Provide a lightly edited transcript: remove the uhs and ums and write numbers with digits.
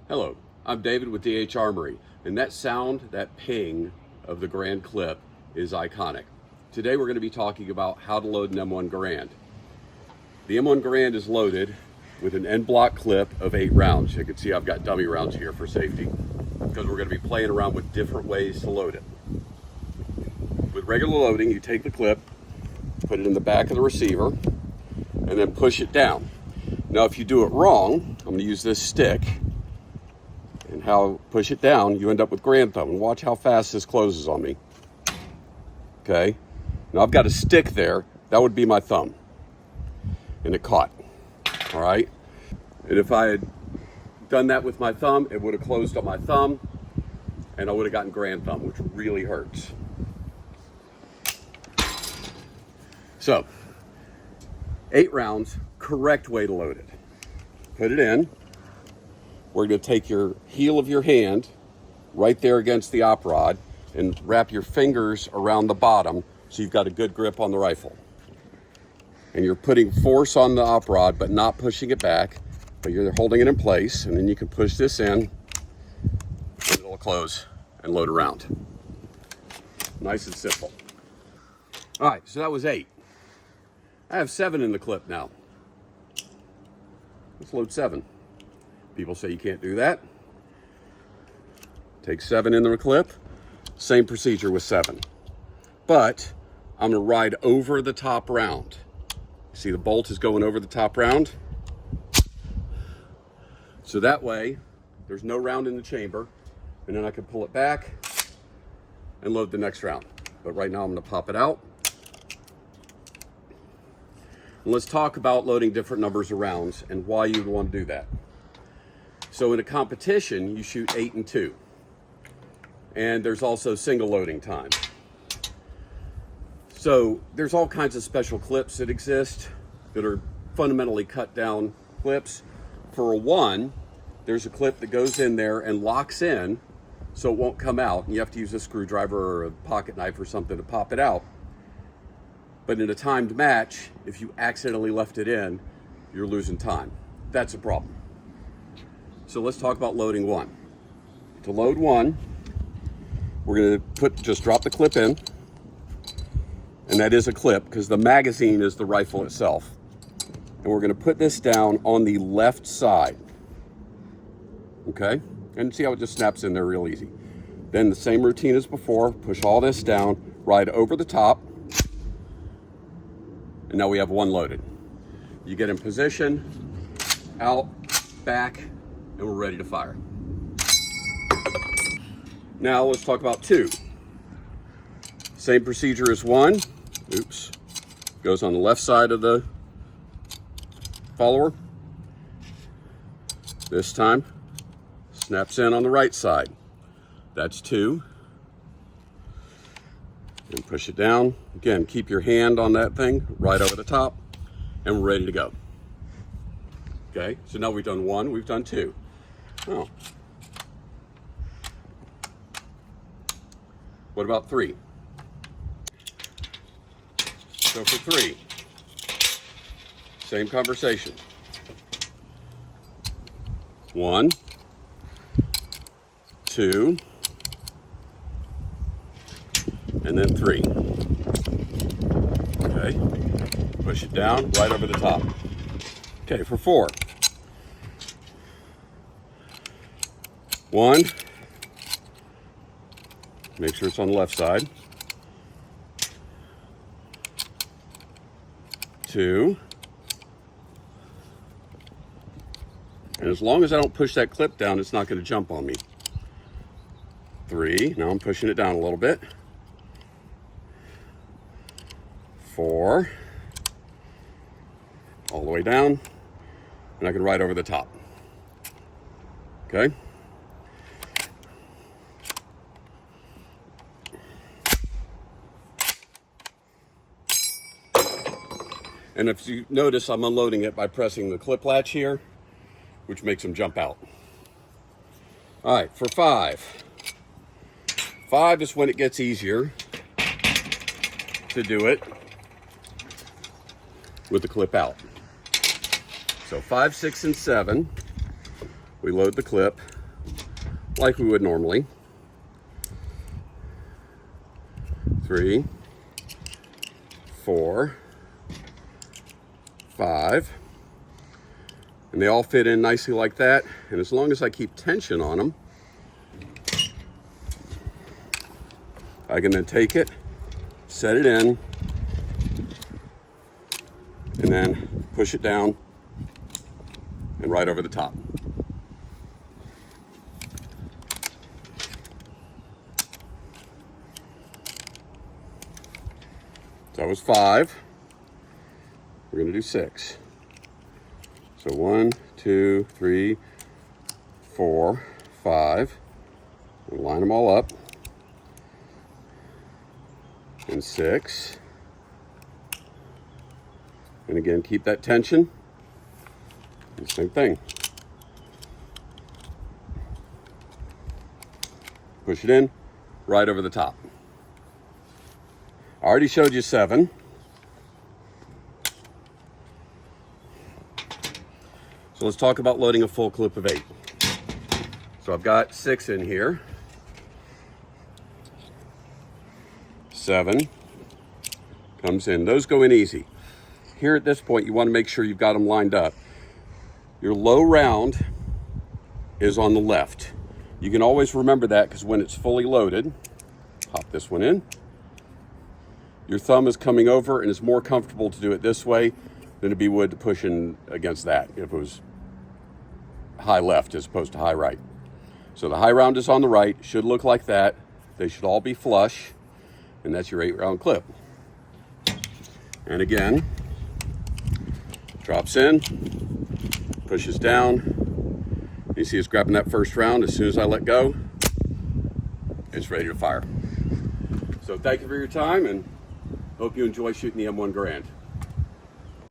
Hello, I'm David with DH Armory, and that sound, that ping of the Garand clip is iconic. Today we're going to be talking about how to load an M1Garand. The M1Garand is loaded with an end block clip of 8 rounds. You can see I've got dummy rounds here for safety because we're going to be playing around with different ways to load it. With regular loading, you take the clip, put it in the back of the receiver, and then push it down. Now if you do it wrong, I'm going to use this stick, and how push it down, you end up with Garand Thumb. And watch how fast this closes on me. Okay, now I've got a stick there, that would be my thumb. And it caught, all right? And if I had done that with my thumb, it would have closed on my thumb, and I would have gotten Garand Thumb, which really hurts. So, 8 rounds, correct way to load it. Put it in. We're going to take your heel of your hand right there against the op rod and wrap your fingers around the bottom so you've got a good grip on the rifle. And you're putting force on the op rod but not pushing it back, but you're holding it in place, and then you can push this in and it'll close and load around. Nice and simple. All right, so that was 8. I have 7 in the clip now. Let's load 7. People say you can't do that. Take 7 in the clip. Same procedure with 7. But I'm going to ride over the top round. See, the bolt is going over the top round. So that way, there's no round in the chamber. And then I can pull it back and load the next round. But right now I'm going to pop it out. And let's talk about loading different numbers of rounds and why you'd want to do that. So in a competition, you shoot 8 and 2. And there's also single loading time. So there's all kinds of special clips that exist that are fundamentally cut down clips. For a 1, there's a clip that goes in there and locks in so it won't come out. And you have to use a screwdriver or a pocket knife or something to pop it out. But in a timed match, if you accidentally left it in, you're losing time. That's a problem. So let's talk about loading 1. To load 1, we're going to just drop the clip in, and that is a clip because the magazine is the rifle itself. And we're going to put this down on the left side. Okay? And see how it just snaps in there real easy. Then the same routine as before, push all this down, ride over the top, and now we have 1 loaded. You get in position, out, back, and we're ready to fire. Now let's talk about 2. Same procedure as 1. Oops. Goes on the left side of the follower. This time, snaps in on the right side. That's 2. And push it down. Again, keep your hand on that thing right over the top, and we're ready to go. Okay, so now we've done 1, we've done 2. Oh. What about 3? So for 3, same conversation. 1, 2, and then 3. Okay, push it down right over the top. Okay, for 4. 1, make sure it's on the left side. 2, and as long as I don't push that clip down, it's not going to jump on me. 3, now I'm pushing it down a little bit. 4, all the way down, and I can ride over the top. Okay? And if you notice, I'm unloading it by pressing the clip latch here, which makes them jump out. All right, for 5. 5 is when it gets easier to do it with the clip out. So 5, 6, and 7, we load the clip like we would normally. 3, 4, 5. And they all fit in nicely like that. And as long as I keep tension on them, I can then take it, set it in, and then push it down and right over the top. So that was 5. We're going to do 6. So 1, 2, 3, 4, 5. We'll line them all up. And 6. And again, keep that tension. And same thing. Push it in, right over the top. I already showed you 7. So let's talk about loading a full clip of 8. So I've got 6 in here. 7 comes in. Those go in easy. Here at this point, you want to make sure you've got them lined up. Your low round is on the left. You can always remember that because when it's fully loaded, pop this one in. Your thumb is coming over and it's more comfortable to do it this way than it'd be would to push in against that if it was high left as opposed to high right. So the high round is on the right, should look like that. They should all be flush, and that's your 8-round clip. And again, drops in, pushes down. You see it's grabbing that first round. As soon as I let go, it's ready to fire. So thank you for your time, and hope you enjoy shooting the M1 Garand.